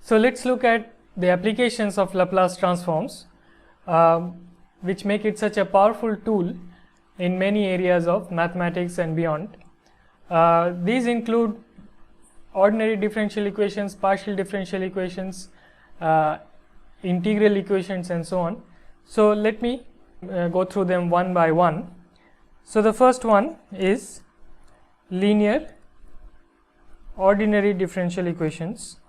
So let's look at the applications of Laplace transforms, which make it such a powerful tool in many areas of mathematics and beyond. These include ordinary differential equations, partial differential equations, integral equations, and so on. So let me go through them one by one. So the first one is linear ordinary differential equations.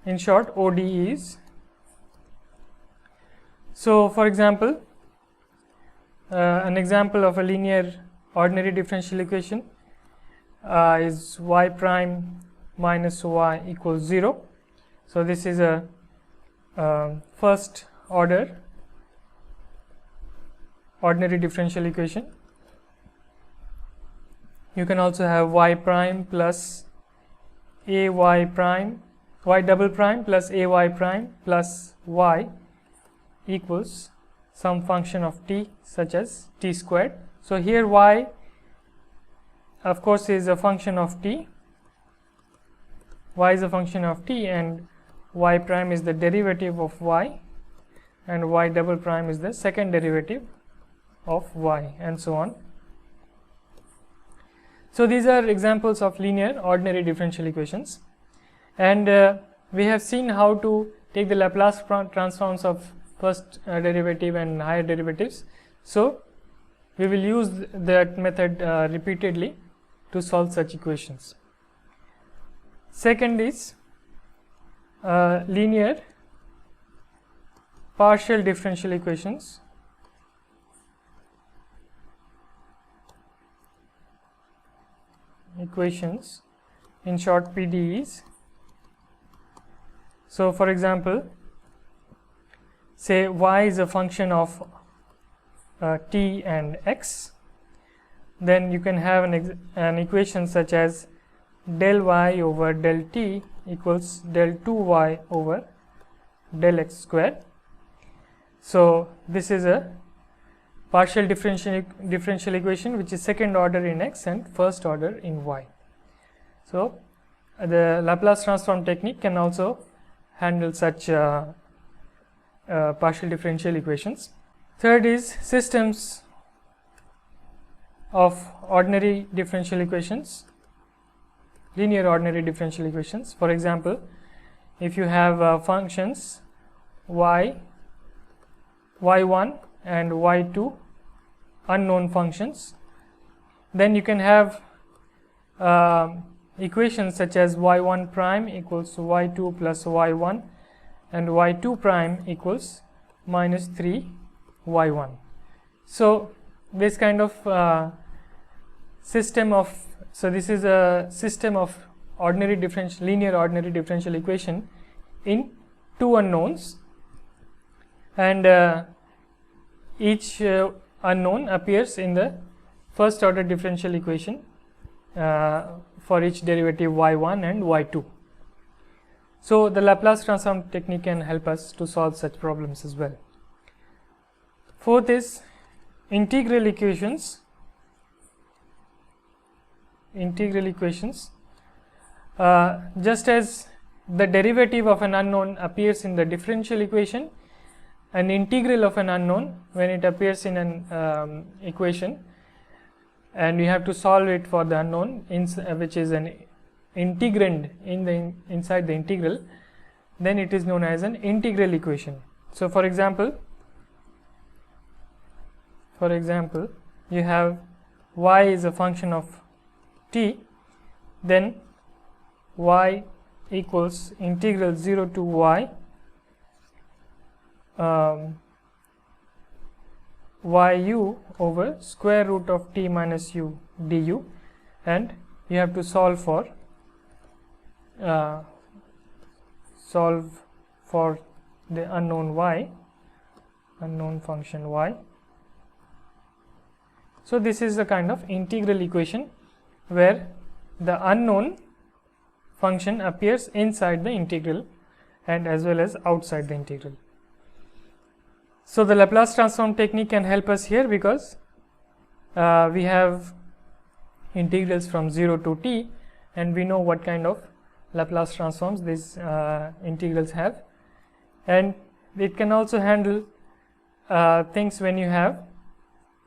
In short, ODEs. So for example, an example of a linear ordinary differential equation is y prime minus y equals 0. So this is a first order ordinary differential equation. You can also have y prime plus a y prime, y double prime plus a y prime plus y equals some function of t such as t squared. So here y of course is a function of t, y is a function of t, and y prime is the derivative of y, and y double prime is the second derivative of y, and so on. So these are examples of linear ordinary differential equations, and we have seen how to take the Laplace transforms of first derivative and higher derivatives. So we will use that method repeatedly to solve such equations. Second is linear partial differential equations. In short, PDEs. So for example, say y is a function of t and x, then you can have an equation such as del y over del t equals del 2y over del x squared. So this is a partial differential equation which is second order in x and first order in y. So the Laplace transform technique can also handle such partial differential equations. Third is systems of ordinary differential equations, linear ordinary differential equations. For example, if you have functions y1 and y2 unknown functions, then you can have equations such as y1 prime equals y2 plus y1 and y2 prime equals minus 3y1. So this kind of system of, so this is a system of ordinary differential, linear ordinary differential equation in two unknowns, and each unknown appears in the first order differential equation for each derivative y1 and y2. So the Laplace transform technique can help us to solve such problems as well. Fourth is integral equations. Just as the derivative of an unknown appears in the differential equation, an integral of an unknown, when it appears in an equation and you have to solve it for the unknown which is an integrand inside the integral, then it is known as an integral equation. So for example you have y is a function of t, then y equals integral 0 to y yu over square root of t minus u du, and you have to solve for the unknown y, unknown function y. So this is a kind of integral equation where the unknown function appears inside the integral and as well as outside the integral. So the Laplace transform technique can help us here, because we have integrals from 0 to t, and we know what kind of Laplace transforms these integrals have, and it can also handle things when you have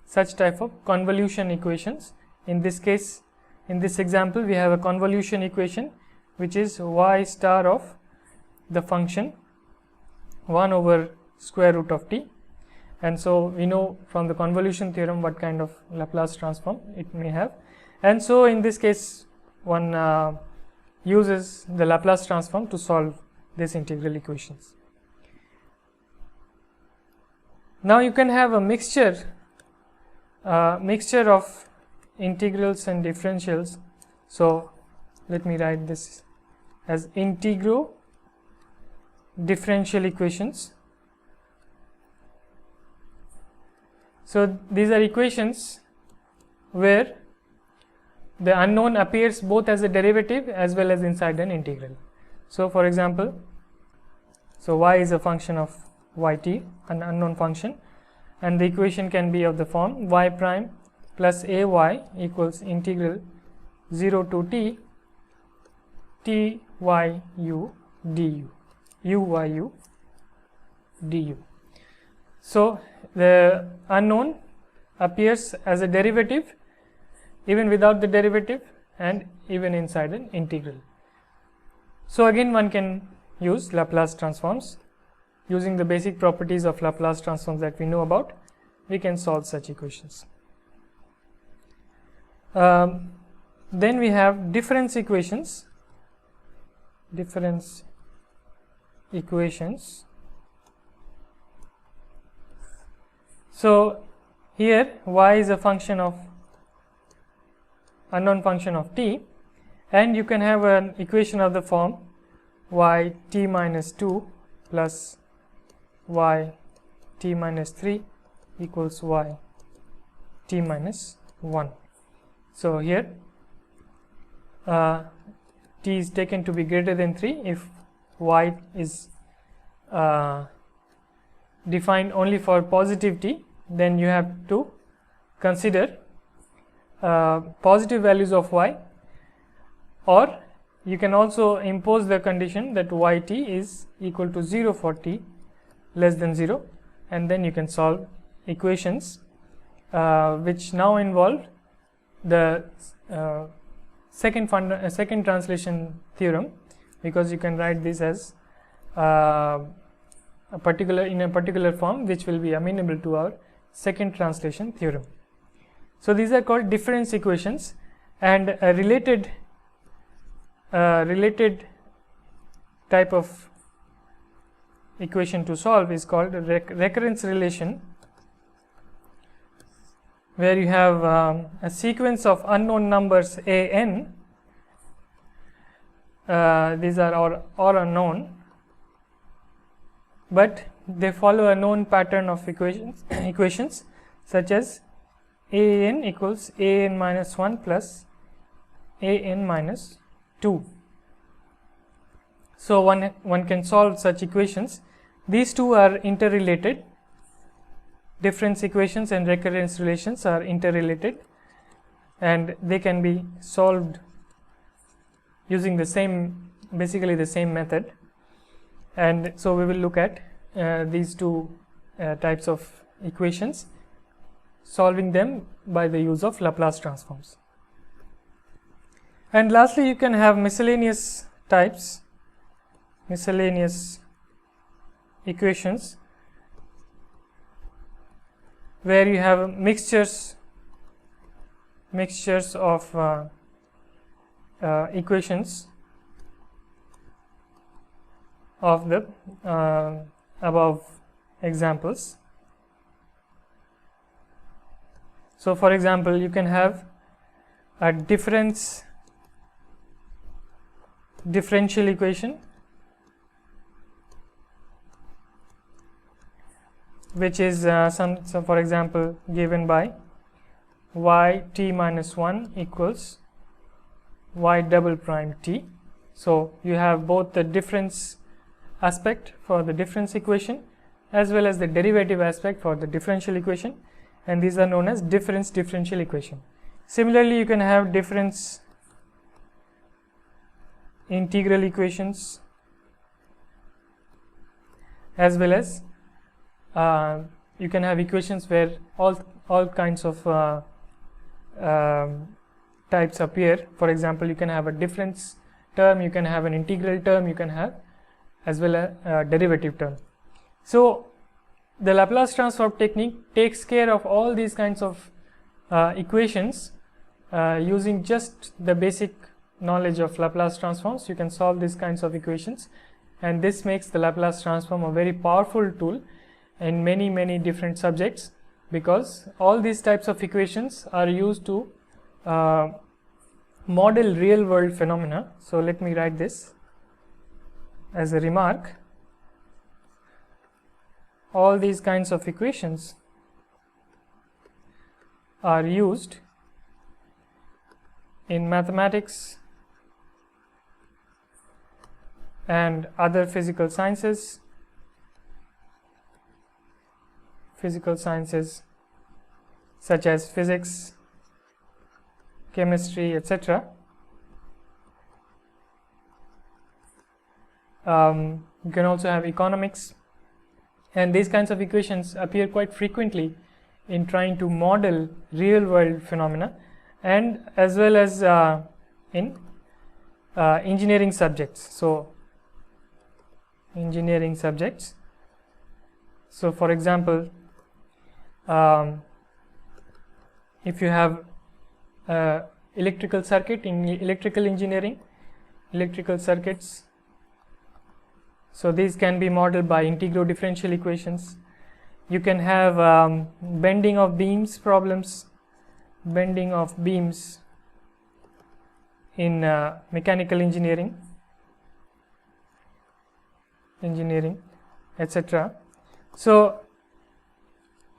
such type of convolution equations. In this case, in this example, we have a convolution equation which is y star of the function 1 over square root of t, and so we know from the convolution theorem what kind of Laplace transform it may have, and so in this case one uses the Laplace transform to solve these integral equations. Now you can have a mixture of integrals and differentials. So let me write this as integro differential equations. So these are equations where the unknown appears both as a derivative as well as inside an integral. So for example, so y is a function of yt, an unknown function, and the equation can be of the form y prime plus ay equals integral 0 to t tyu du uyu du. So the unknown appears as a derivative even without the derivative and even inside an integral. So again one can use Laplace transforms. Using the basic properties of Laplace transforms that we know about, we can solve such equations. Then we have difference equations. So here y is a function of unknown function of t, and you can have an equation of the form y t minus 2 plus y t minus 3 equals y t minus 1. So here t is taken to be greater than 3 if y is defined only for positive t, then you have to consider positive values of y, or you can also impose the condition that yt is equal to 0 for t less than 0, and then you can solve equations which now involve the second translation theorem, because you can write this as in a particular form which will be amenable to our second translation theorem. So these are called difference equations, and a related type of equation to solve is called recurrence relation, where you have a sequence of unknown numbers a n. These are all unknown, but they follow a known pattern of equations such as a n equals a n minus 1 plus a n minus 2. So one can solve such equations. These two are interrelated. Difference equations and recurrence relations are interrelated, and they can be solved using basically the same method. And so we will look at these two types of equations, solving them by the use of Laplace transforms. And lastly, you can have miscellaneous types, miscellaneous equations, where you have mixtures of equations of the above examples. So for example, you can have a differential equation which is so for example given by y t minus 1 equals y double prime t. So you have both the difference aspect for the difference equation as well as the derivative aspect for the differential equation, and these are known as difference differential equation. Similarly, you can have difference integral equations, as well as you can have equations where all kinds of types appear. For example, you can have a difference term, you can have an integral term, you can have as well a derivative term. So the Laplace transform technique takes care of all these kinds of equations using just the basic knowledge of Laplace transforms. You can solve these kinds of equations, and this makes the Laplace transform a very powerful tool in many different subjects, because all these types of equations are used to model real world phenomena. So let me write this as a remark. All these kinds of equations are used in mathematics and other physical sciences such as physics, chemistry, etc. You can also have economics, and these kinds of equations appear quite frequently in trying to model real world phenomena, and as well as in engineering subjects. So engineering subjects, so for example, if you have electrical circuit in electrical engineering, electrical circuits, so these can be modeled by integral differential equations. You can have bending of beams problems, bending of beams in mechanical engineering, etc. So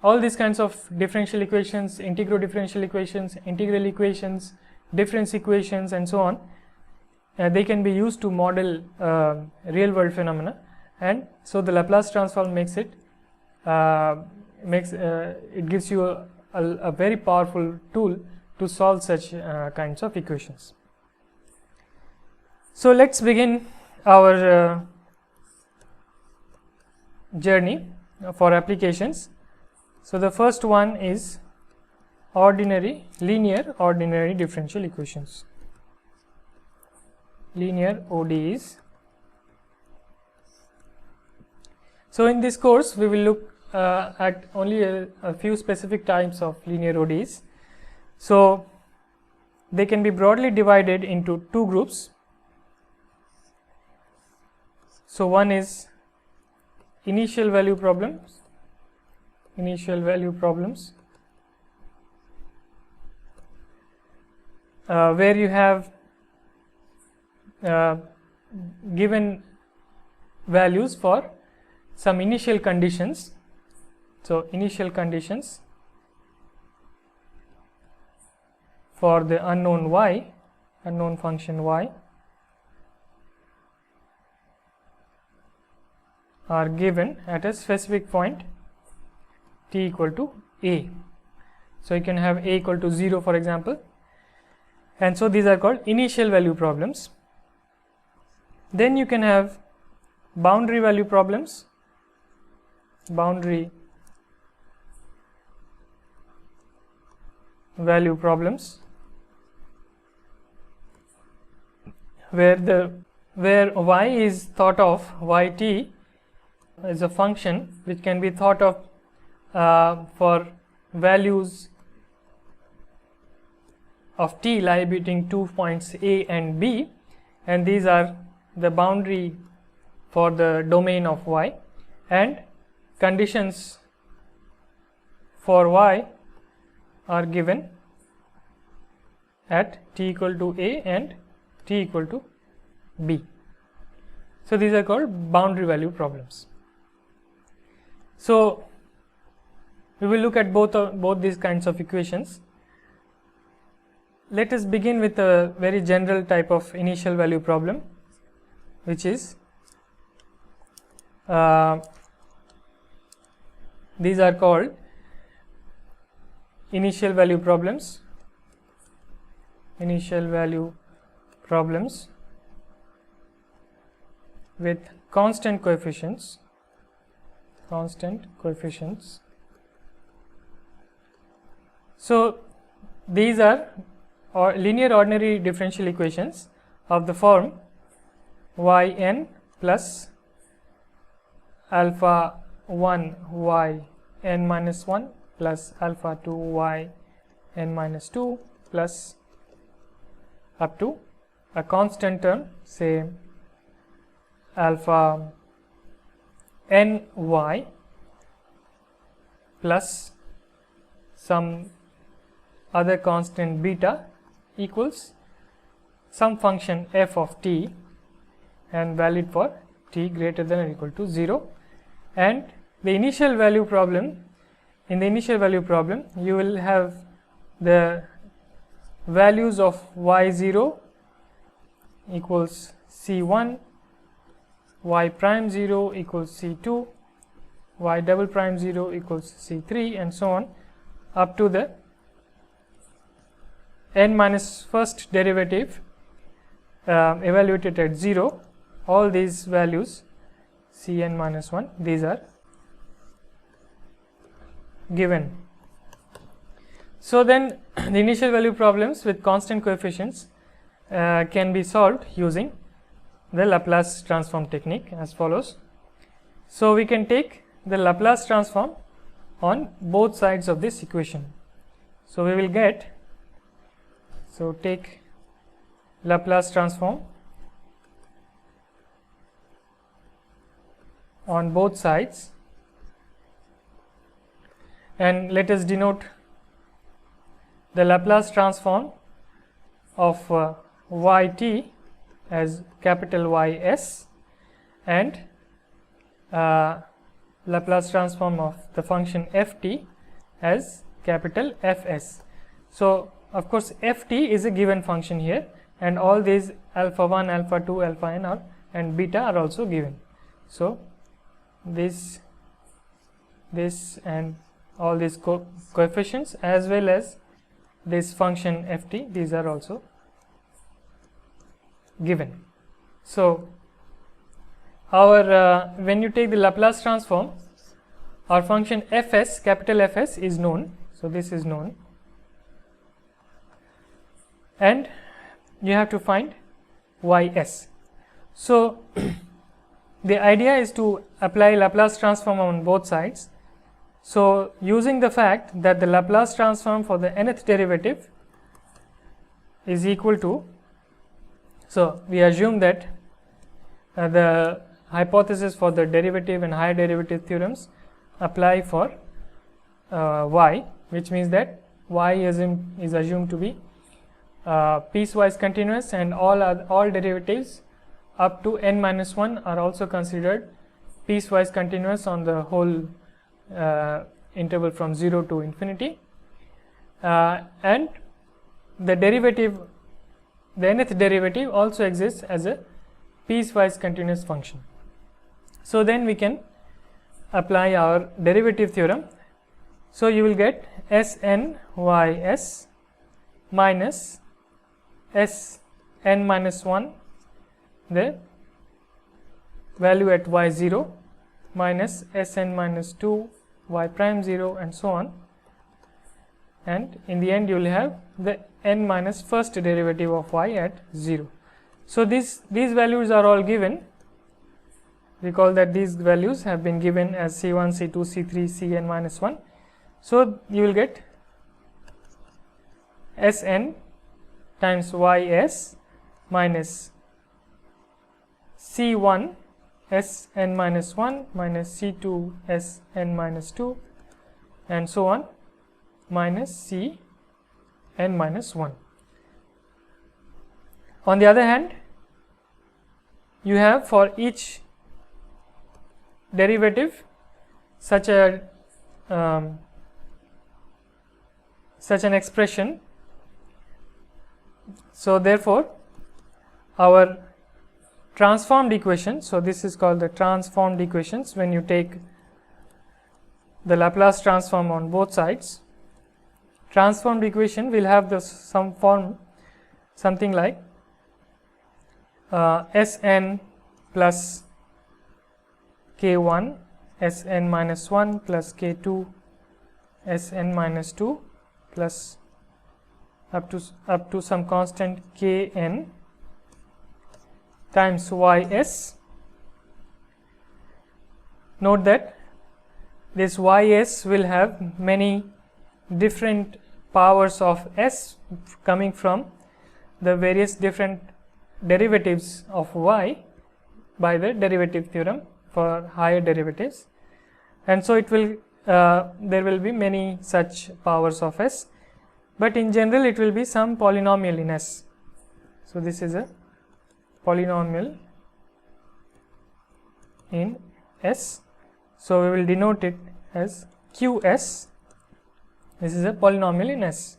all these kinds of differential equations, integral differential equations, integral equations, difference equations, and so on, they can be used to model real world phenomena, and so the Laplace transform makes it it gives you a very powerful tool to solve such kinds of equations. So let's begin our journey for applications. So the first one is linear ordinary differential equations, linear ODEs. So in this course we will look at only a few specific types of linear ODEs. So they can be broadly divided into two groups. So one is initial value problems, where you have given values for some initial conditions. So initial conditions for the unknown y, unknown function y, are given at a specific point t equal to a. So you can have a equal to 0, for example, and so these are called initial value problems. Then you can have boundary value problems, where y is thought of, yt is a function which can be thought of for values of t lie between 2 points a and b, and these are the boundary for the domain of y, and conditions for y are given at t equal to a and t equal to b. So these are called boundary value problems. So we will look at both these kinds of equations. Let us begin with a very general type of initial value problem, which is these are called initial value problems with constant coefficients. So these are linear ordinary differential equations of the form yn plus alpha 1 yn minus 1 plus alpha 2 yn minus 2 plus up to a constant term, say alpha ny plus some other constant beta equals some function f of t and valid for t greater than or equal to 0. And the initial value problem, in the initial value problem you will have the values of y0 equals c1, y prime 0 equals c2, y double prime 0 equals c3, and so on up to the n minus first derivative evaluated at 0. All these values cn minus 1, these are given. So then the initial value problems with constant coefficients can be solved using the Laplace transform technique as follows. So we can take the Laplace transform on both sides of this equation. So we will get, so take Laplace transform on both sides, and let us denote the Laplace transform of yt as capital Ys and Laplace transform of the function ft as capital Fs. So of course ft is a given function here, and all these alpha 1, alpha 2, alpha n and beta are also given. So this and all these coefficients as well as this function ft, these are also given. So our when you take the Laplace transform, our function fs, capital Fs is known. So this is known, and you have to find ys. So the idea is to apply Laplace transform on both sides. So using the fact that the Laplace transform for the nth derivative is equal to, so we assume that the hypothesis for the derivative and higher derivative theorems apply for y, which means that y is assumed to be piecewise continuous, and all derivatives up to n minus 1 are also considered piecewise continuous on the whole interval from 0 to infinity, and the derivative, the nth derivative also exists as a piecewise continuous function. So then we can apply our derivative theorem. So you will get snys minus sn minus 1, the value at y0, minus sn minus 2 y prime 0, and so on, and in the end you will have the n minus first derivative of y at 0. So these values are all given. Recall that these values have been given as c1, c2, c3, cn minus 1. So you will get Sn times Ys minus C1 Sn minus 1 minus C2 Sn minus 2 and so on minus Cn minus 1. On the other hand, you have for each derivative such an expression. So therefore our transformed equation, so this is called the transformed equations when you take the Laplace transform on both sides. transformed equation will have the some form something like Sn plus k1 Sn minus 1 plus k2 Sn minus 2 plus up to some constant kn times ys. Note that this ys will have many different powers of s coming from the various different derivatives of y by the derivative theorem for higher derivatives, and so it will there will be many such powers of s, but in general it will be some polynomial in s. So this is a polynomial in s, so we will denote it as qs. This is a polynomial in s,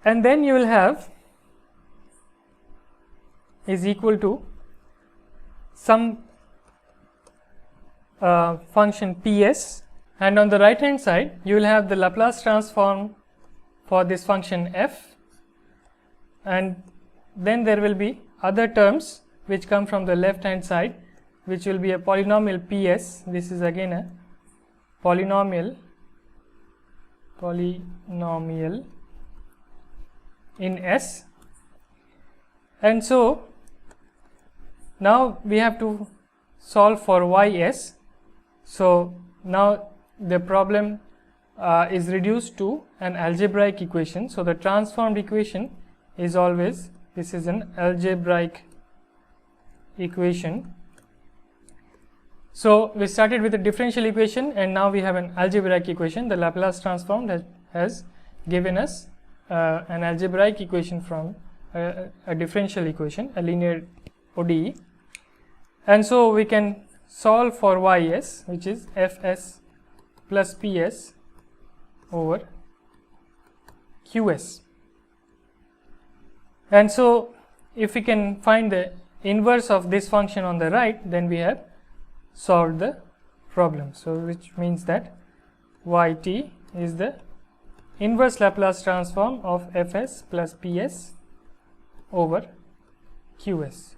and then you will have is equal to some function ps, and on the right hand side you will have the Laplace transform for this function f, and then there will be other terms which come from the left hand side, which will be a polynomial ps. This is again a polynomial in s, and so now we have to solve for ys. So now the problem is reduced to an algebraic equation. So the transformed equation is always, this is an algebraic equation. So we started with a differential equation, and now we have an algebraic equation. The Laplace transform has given us an algebraic equation from a differential equation, a linear ODE, and so we can solve for ys, which is fs plus ps over qs. And so if we can find the inverse of this function on the right, then we have solved the problem. So which means that yt is the inverse Laplace transform of fs plus ps over qs.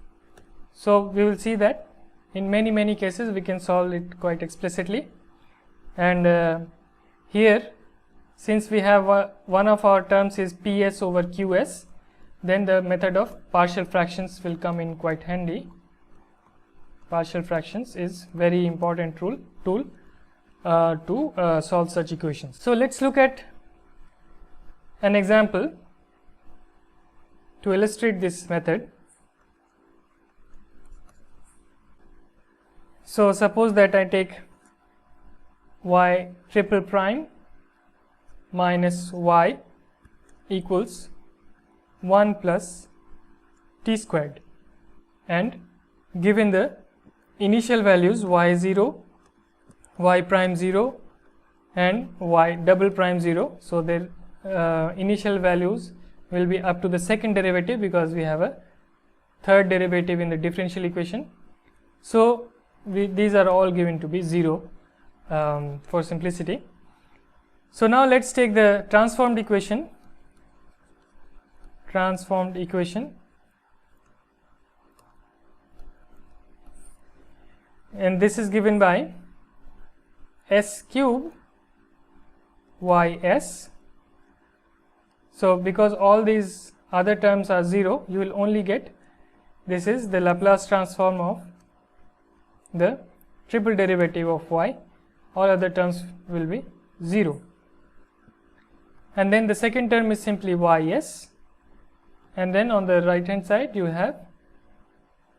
So we will see that in many cases we can solve it quite explicitly, and here since we have one of our terms is ps over qs, then the method of partial fractions will come in quite handy. Partial fractions is very important tool to solve such equations. So let's look at an example to illustrate this method. So suppose that I take y triple prime minus y equals 1 plus t squared, and given the initial values y0, y prime 0 and y double prime 0, so their initial values will be up to the second derivative because we have a third derivative in the differential equation. So these are all given to be 0 for simplicity. So now let's take the transformed equation. And this is given by s cube ys. So because all these other terms are 0, you will only get, this is the Laplace transform of the triple derivative of y, all other terms will be 0. And then the second term is simply ys, and then on the right hand side you have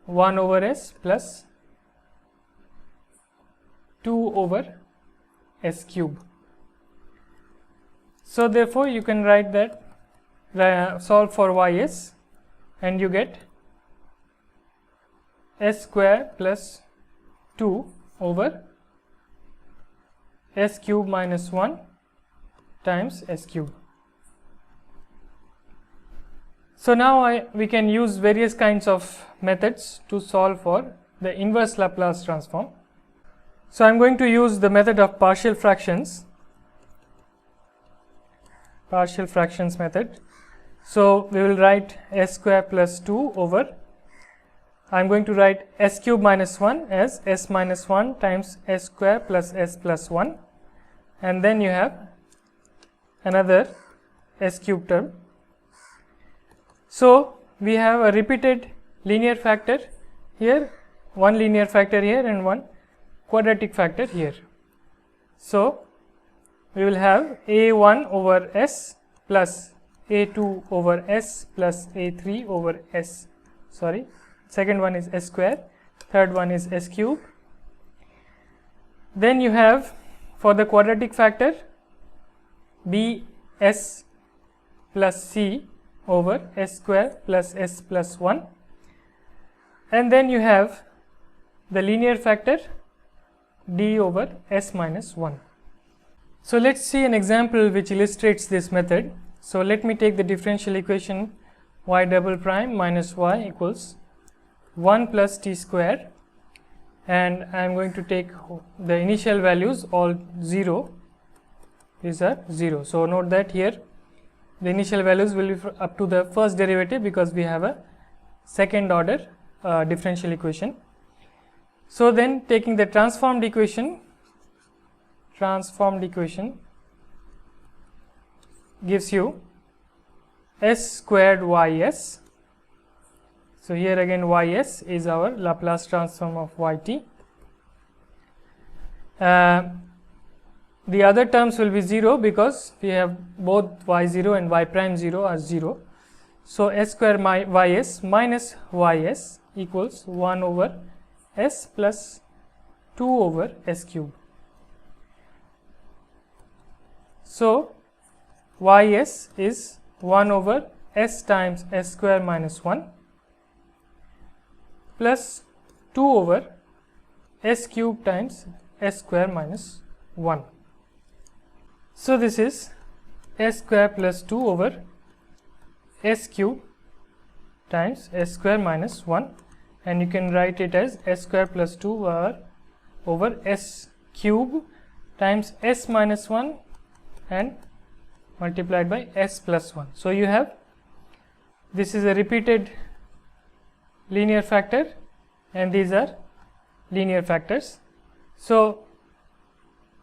1 over s plus 2 over s cube. So therefore you can write that, solve for ys, and you get s square plus 2 over s cube minus 1 times s cube. So now we can use various kinds of methods to solve for the inverse Laplace transform. So I am going to use the method of partial fractions, partial fractions method. So we will write s square plus 2 over, I am going to write s cube minus 1 as s minus 1 times s square plus s plus 1, and then you have another s cube term. So we have a repeated linear factor here, one linear factor here and one quadratic factor here. So we will have a1 over s plus a2 over s plus a3 over s, sorry, second one is s square, third one is s cube. Then you have for the quadratic factor b s plus c over s square plus s plus 1, and then you have the linear factor d over s minus 1. So let us see an example which illustrates this method. So let me take the differential equation y double prime minus y equals 1 plus t square, and I am going to take the initial values all 0, these are 0. So note that here the initial values will be up to the first derivative because we have a second order differential equation. So then taking the transformed equation gives you s squared ys. So here again ys is our Laplace transform of yt. The other terms will be 0 because we have both y0 and y prime 0 are 0. So s square ys minus ys equals 1 over s plus 2 over s cube. So ys is 1 over s times s square minus 1 plus 2 over s cube times s square minus 1. So this is s square plus 2 over s cube times s square minus 1, and you can write it as s square plus 2 over s cube times s minus 1 and multiplied by s plus 1. So you have, this is a repeated linear factor and these are linear factors. So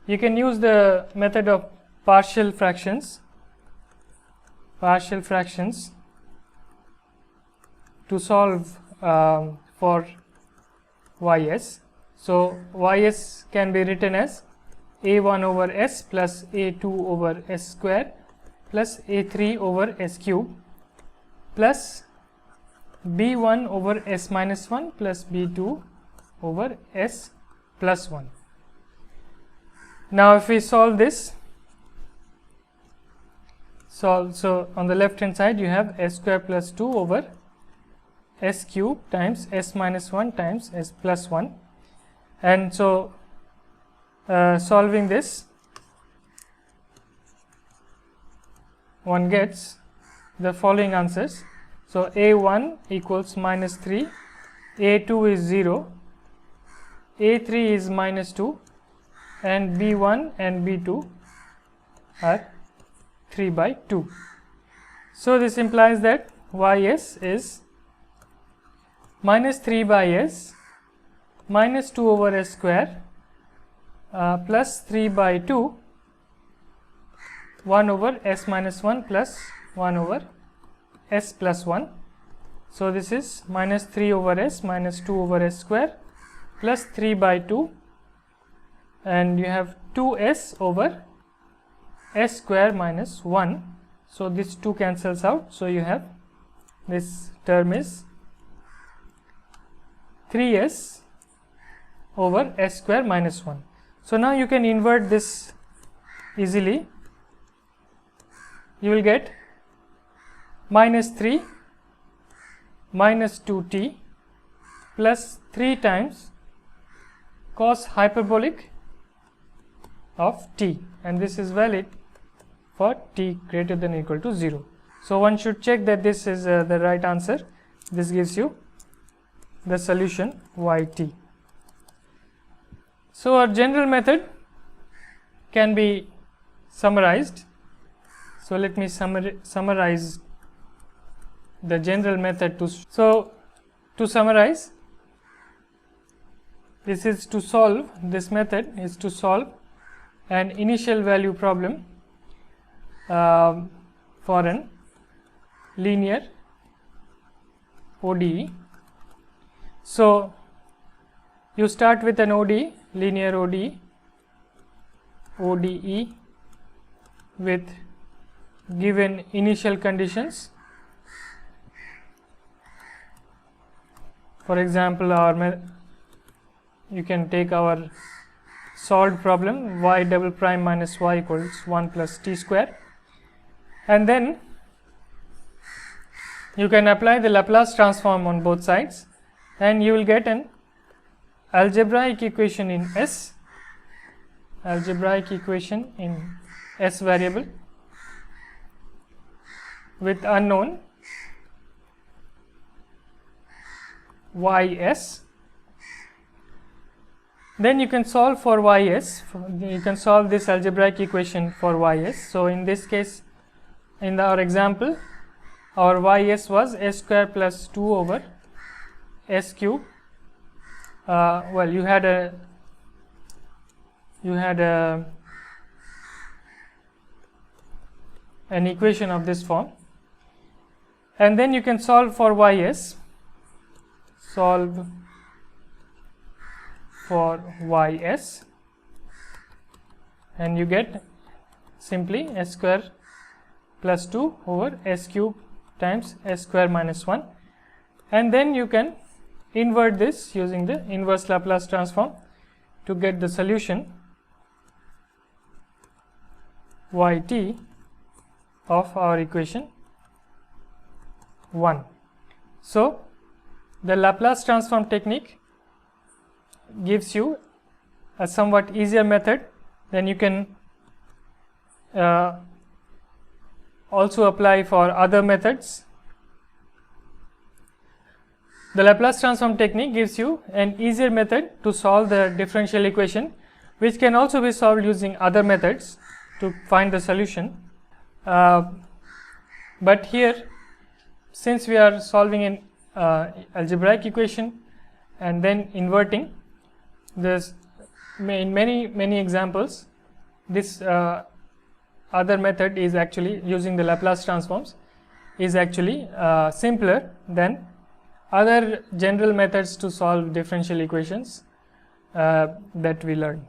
you can use the method of partial fractions to solve for ys. So ys can be written as a1 over s plus a2 over s square plus a3 over s cube plus b1 over s minus 1 plus b2 over s plus 1. Now if we solve this, so on the left hand side you have s square plus 2 over s cube times s minus 1 times s plus 1, and so solving this one gets the following answers. So a1 equals minus 3, a2 is 0, a3 is minus 2, and b1 and b2 are 3 by 2. So this implies that ys is minus 3 by s minus 2 over s square plus 3 by 2, 1 over s minus 1 plus 1 over s plus 1. So this is minus 3 over s minus 2 over s square plus 3 by 2, and you have 2s over s square minus 1. So this 2 cancels out. So you have this term is 3s over s square minus 1. So now you can invert this easily. You will get minus 3 minus 2t plus 3 times cos hyperbolic of t, and this is valid for t greater than or equal to 0. So one should check that this is the right answer. This gives you the solution yt. So our general method can be summarized. So let me summarize the general method to summarize, this method is to solve an initial value problem for an linear ODE. So you start with an ODE, linear ODE with given initial conditions. For example, you can take our solved problem y double prime minus y equals 1 plus t square, and then you can apply the Laplace transform on both sides, and you will get an algebraic equation in S variable with unknown ys. Then you can solve for ys, you can solve this algebraic equation for ys. So in this case, in our example, our ys was s square plus 2 over s cube. Well, you had an equation of this form, and then you can solve for ys. Solve for ys, and you get simply s square plus 2 over s cube times s square minus 1, and then you can invert this using the inverse Laplace transform to get the solution yt of our equation 1. So the Laplace transform technique gives you a somewhat easier method. Then you can also apply for other methods. The Laplace transform technique gives you an easier method to solve the differential equation, which can also be solved using other methods to find the solution. But here, since we are solving an algebraic equation and then inverting, this in many examples, this other method is actually using the Laplace transforms is actually simpler than other general methods to solve differential equations that we learned.